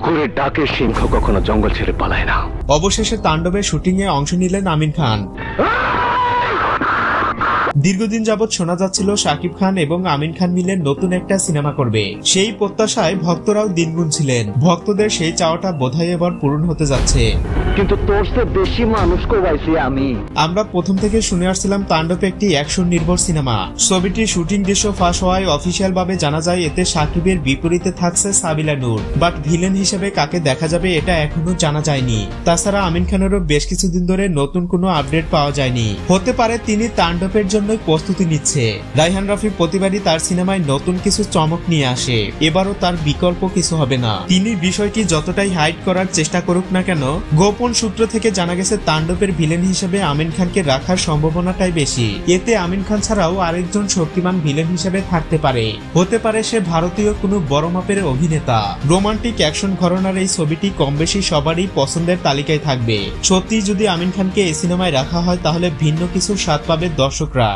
কুকুরের ডাকে সিংহ কখনো জঙ্গল ছেড়ে পালায় না। অবশেষে তাণ্ডবের শুটিং এ অংশ নিলেন আমিন খান। দীর্ঘদিন যাবৎ শোনা যাচ্ছিল শাকিব খান এবং আমিন খান মিলে নতুন একটা সিনেমা করবে। সেই প্রত্যাশায় ভক্তরাও দিন গুনছিলেন। ভক্তদের সেই চাওয়াটা বোধহয় এবার পূরণ হতে যাচ্ছে। কিন্তু তোর চেয়ে বেশি মানুষ করাইছি আমি। আমরা প্রথম থেকে শুনে আসছিলাম তাণ্ডব একটি অ্যাকশন নির্ভর সিনেমা। ছবিটির শুটিং দৃশ্য ফাঁস হওয়ায় অফিসিয়াল ভাবে জানা যায় এতে শাকিবের বিপরীতে থাকছে সাবিলা নূর। বাট ভিলেন হিসেবে কাকে দেখা যাবে এটা এখনো জানা যায়নি। তাছাড়া আমিন খানেরও বেশ কিছুদিন ধরে নতুন কোনো আপডেট পাওয়া যায়নি। হতে পারে তিনি তাণ্ডবের জন্য প্রস্তুতি নিচ্ছে। রায়হান রাফি প্রতিবারই তার সিনেমায় নতুন কিছু চমক নিয়ে আসে। এবারও তার বিকল্প কিছু হবে না। তিনি বিষয়টি যতটাই হাইড করার চেষ্টা করুক না কেন, গোপন সূত্র থেকে জানা গেছে তাণ্ডবের ভিলেন হিসেবে আমিন খানকে রাখার সম্ভাবনাটাই বেশি। এতে আমিন খান ছাড়াও আরেকজন শক্তিমান ভিলেন হিসেবে থাকতে পারে। হতে পারে সে ভারতীয় কোনো বড় মাপের অভিনেতা। রোমান্টিক অ্যাকশন ঘরানার এই ছবিটি কম বেশি সবারই পছন্দের তালিকায় থাকবে। সত্যি যদি আমিন খানকে এই সিনেমায় রাখা হয় তাহলে ভিন্ন কিছু স্বাদ পাবে দর্শকরা।